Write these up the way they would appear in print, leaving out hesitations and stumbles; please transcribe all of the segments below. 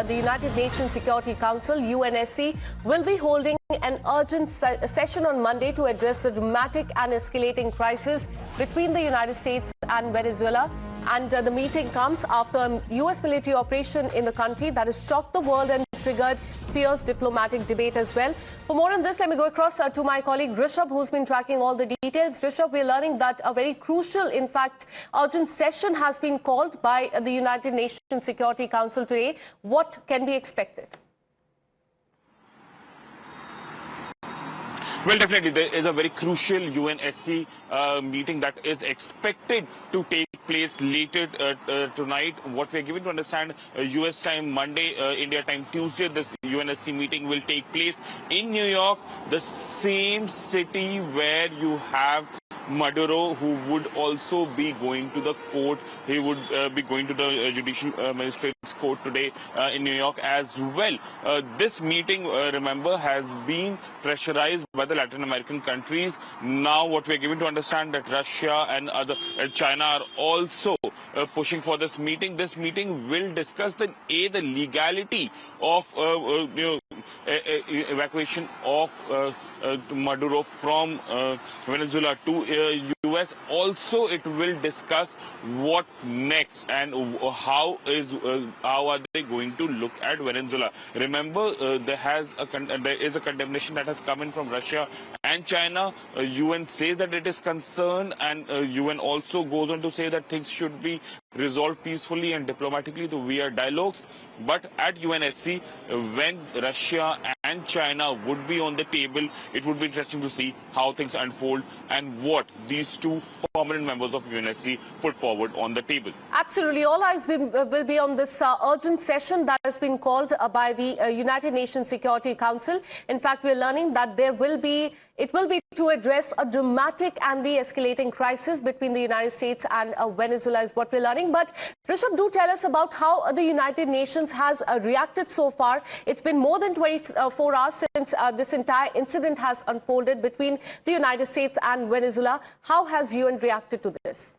the United Nations Security Council, UNSC, will be holding an urgent session on Monday to address the dramatic and escalating crisis between the United States and Venezuela. And the meeting comes after a US military operation in the country that has shocked the world and triggered fierce diplomatic debate as well. For more on this, let me go across to my colleague Rishabh, who's been tracking all the details. Rishabh, we're learning that a very crucial, in fact, urgent session has been called by the United Nations Security Council today. What can be expected? Well, definitely, there is a very crucial UNSC meeting that is expected to take place later tonight. What we are given to understand, US time Monday, India time Tuesday, this UNSC meeting will take place in New York, the same city where you have Maduro, who would also be going to the court. He would be going to the Judicial Magistrates Court today in New York as well. This meeting, remember, has been pressurized by the Latin American countries. Now, what we are given to understand that Russia and China are also pushing for this meeting. This meeting will discuss the legality of evacuation of Maduro from Venezuela to US. Also, it will discuss what next and how are they going to look at Venezuela. Remember, there is a condemnation that has come in from Russia and China. UN says that it is concerned, and UN also goes on to say that things should be resolved peacefully and diplomatically via dialogues. But at UNSC, when Russia and China would be on the table, it would be interesting to see how things unfold and what these two permanent members of UNSC put forward on the table. Absolutely. All eyes will be on this urgent session that has been called by the United Nations Security Council. In fact, we're learning that it will be to address a dramatic and the escalating crisis between the United States and Venezuela is what we're learning. But Rishabh, do tell us about how the United Nations has reacted so far. It's been more than 24 hours since this entire incident has unfolded between the United States and Venezuela. How has UN reacted to this?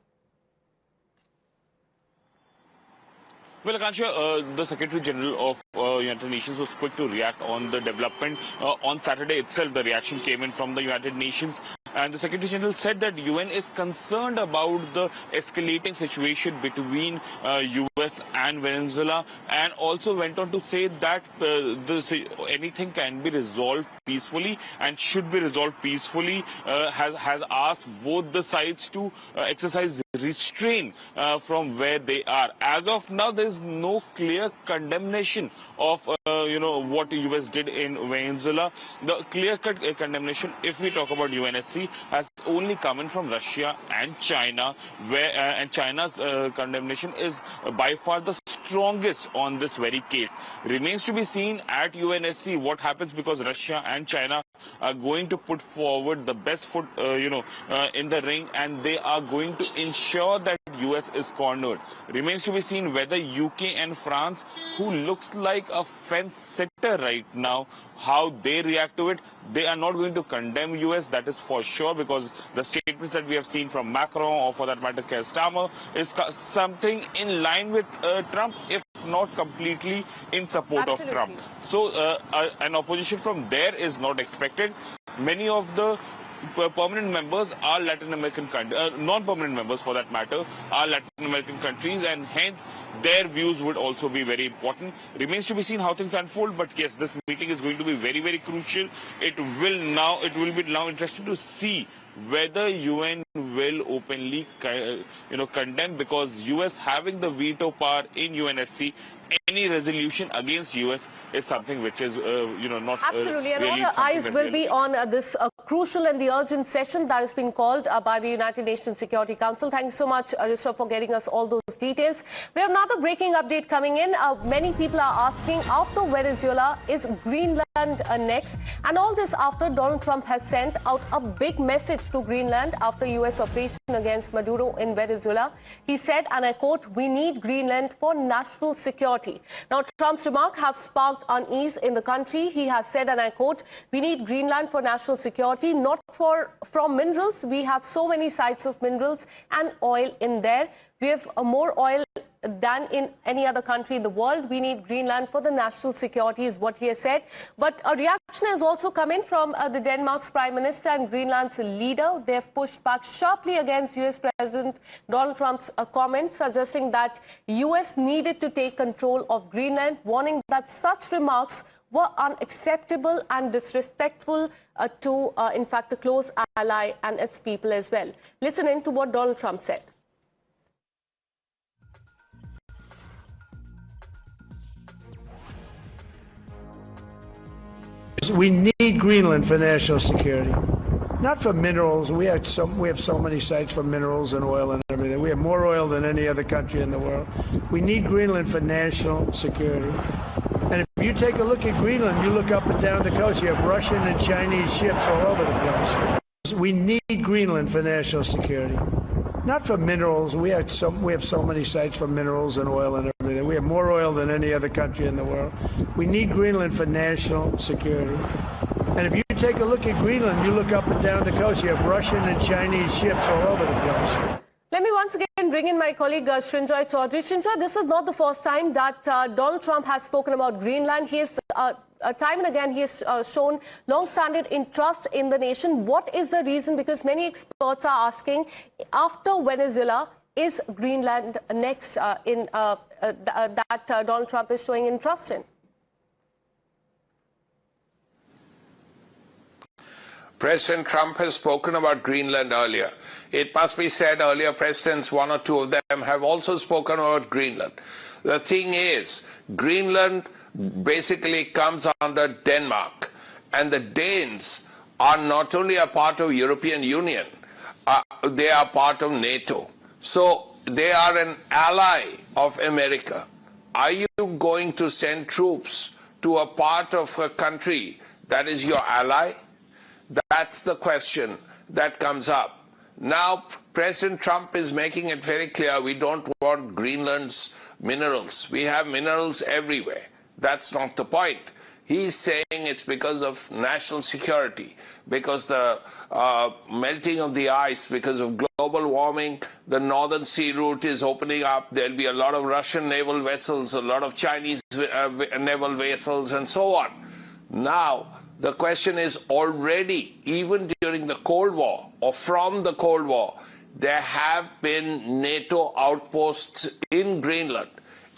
Well, Akansha, the Secretary General of United Nations was quick to react on the development. On Saturday itself, the reaction came in from the United Nations. And the Secretary General said that UN is concerned about the escalating situation between US and Venezuela, and also went on to say that anything can be resolved peacefully and should be resolved peacefully. Has asked both the sides to exercise restraint from where they are. As of now, there is no clear condemnation of what the US did in Venezuela. The clear-cut condemnation, if we talk about UNSC, has only come in from Russia and China, and China's condemnation is by far the strongest on this very case. Remains to be seen at UNSC what happens, because Russia and China are going to put forward the best foot in the ring, and they are going to ensure that US is cornered. Remains to be seen whether UK and France, who looks like a fence sitter right now, how they react to it. They are not going to condemn US, that is for sure, because the statements that we have seen from Macron, or for that matter Keir Starmer, is something in line with Trump, if not completely in support of Trump. So an opposition from there is not expected. Many of the permanent members are Latin American countries, non-permanent members for that matter, are Latin American countries, and hence their views would also be very important. Remains to be seen how things unfold, but yes, this meeting is going to be very, very crucial. It will be now interesting to see whether UN will openly condemn, because US having the veto power in UNSC, any resolution against US is something which is not absolutely, and really all the eyes will be on this crucial and the urgent session that has been called by the United Nations Security Council. Thank you so much, Rishabh, for getting us all those details. We have another breaking update coming in. Many people are asking, after Venezuela, is Greenland next? And all this after Donald Trump has sent out a big message to Greenland after US operation against Maduro in Venezuela. He said, and I quote, "We need Greenland for national security." Now, Trump's remark have sparked unease in the country. He has said, and I quote, "We need Greenland for national security. security, not from minerals. We have so many sites of minerals and oil in there. We have more oil than in any other country in the world. We need Greenland for the national security, is what he has said. But a reaction has also come in from the Denmark's Prime Minister and Greenland's leader. They have pushed back sharply against US President Donald Trump's comments, suggesting that US needed to take control of Greenland, warning that such remarks were unacceptable and disrespectful to, in fact, a close ally and its people as well. Listen in to what Donald Trump said. We need Greenland for national security, not for minerals. We have so many sites for minerals and oil and everything. We have more oil than any other country in the world. We need Greenland for national security. And if you take a look at Greenland, you look up and down the coast, you have Russian and Chinese ships all over the place. We need Greenland for national security, not for minerals. We have so many sites for minerals and oil and everything. We have more oil than any other country in the world. We need Greenland for national security. And if you take a look at Greenland, you look up and down the coast, you have Russian and Chinese ships all over the place. Let me once again bring in my colleague Srinjoy Chaudhary. Srinjoy, this is not the first time that Donald Trump has spoken about Greenland. He has time and again he has shown long-standing interest in the nation. What is the reason? Because many experts are asking, after Venezuela, is Greenland next that Donald Trump is showing interest in? President Trump has spoken about Greenland earlier. It must be said earlier, presidents, one or two of them, have also spoken about Greenland. The thing is, Greenland basically comes under Denmark, and the Danes are not only a part of European Union, they are part of NATO. So they are an ally of America. Are you going to send troops to a part of a country that is your ally? That's the question that comes up. Now, President Trump is making it very clear we don't want Greenland's minerals. We have minerals everywhere. That's not the point. He's saying it's because of national security, because the melting of the ice, because of global warming, the northern sea route is opening up. There'll be a lot of Russian naval vessels, a lot of Chinese naval vessels, and so on. Now, the question is, already, even during the Cold War, or from the Cold War, there have been NATO outposts in Greenland.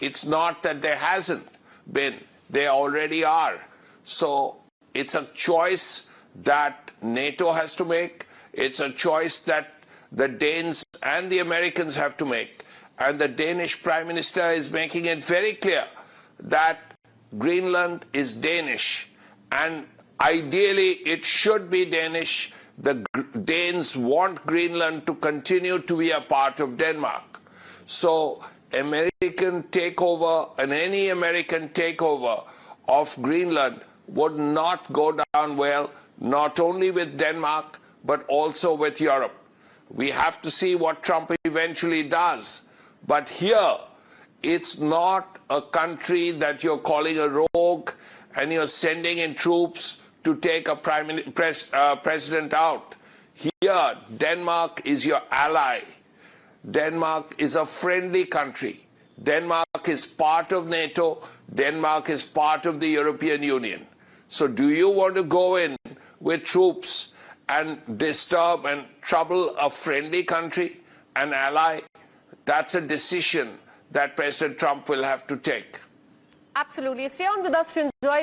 It's not that there hasn't been. They already are. So it's a choice that NATO has to make. It's a choice that the Danes and the Americans have to make. And the Danish Prime Minister is making it very clear that Greenland is Danish. And ideally, it should be Danish. The Danes want Greenland to continue to be a part of Denmark. So American takeover and any American takeover of Greenland would not go down well, not only with Denmark, but also with Europe. We have to see what Trump eventually does. But here, it's not a country that you're calling a rogue and you're sending in troops to take a president out. Here, Denmark is your ally. Denmark is a friendly country. Denmark is part of NATO. Denmark is part of the European Union. So do you want to go in with troops and disturb and trouble a friendly country, an ally? That's a decision that President Trump will have to take. Absolutely. Stay on with us to enjoy